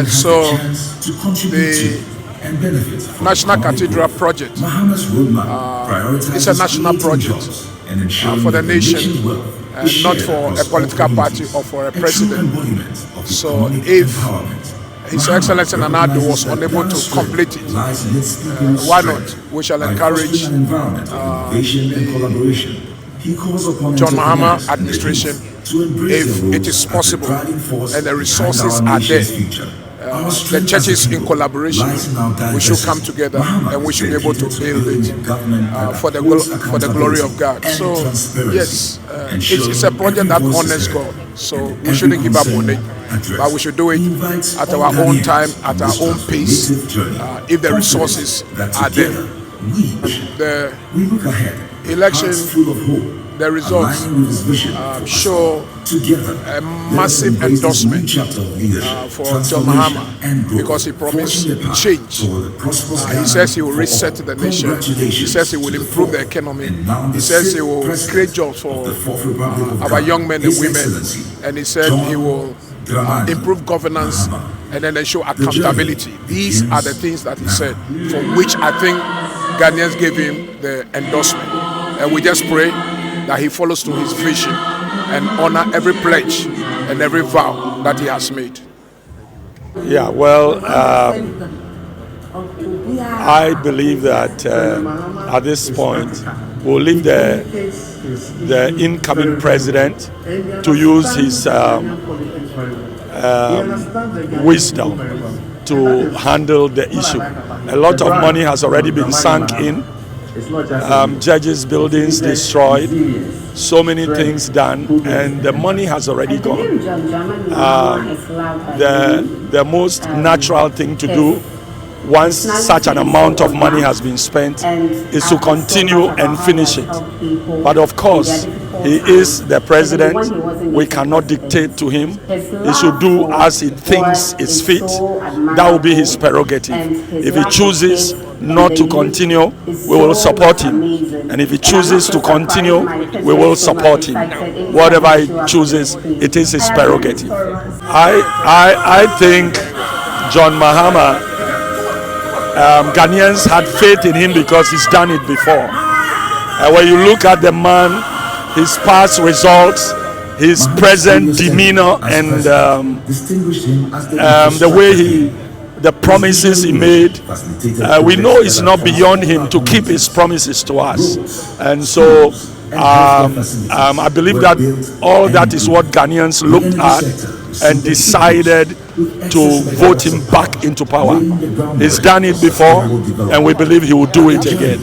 And so the National Cathedral project is a national project for the nation, and not for a political party or for a president. So if His Excellency Nana-Addo was unable to complete it, why not? We shall encourage John Mahama administration, if it is possible and the resources are there, the churches in collaboration, we should come together and we should be able to build it for the glory of God. So yes, it's a project that honors God. So we shouldn't give up on it, but we should do it at our own time, at our own pace, if the resources are there. The election, the results show a massive endorsement for John Mahama, because he promised change. He says he will reset the nation. He says he will improve the economy. He says he will create jobs for our young men and women. And he said he will improve governance and then ensure accountability. These are the things that he said, for which I think Ghanaians gave him the endorsement. And we just pray that he follows to his vision and honor every pledge and every vow that he has made. Yeah, well, I believe that at this point we'll leave the incoming president to use his wisdom to handle the issue. A lot of money has already been sunk in. Judges' buildings destroyed, so many things done, and the money has already gone. The most natural thing to do once such an amount of money has been spent is to continue and finish it. But of course, he is the president. We cannot dictate to him. He should do as he thinks is fit. That will be his prerogative. If he chooses not to continue, we will support him. And if he chooses to continue, we will support him. Whatever he chooses, it is his prerogative. I think John Mahama, Ghanaians had faith in him because he's done it before. And when you look at the man, his past results, his present demeanor, and the way the promises he made, we know it's not beyond him to keep his promises to us. And so I believe that all that is what Ghanaians looked at and decided to vote him back into power. He's done it before, and we believe he will do it again.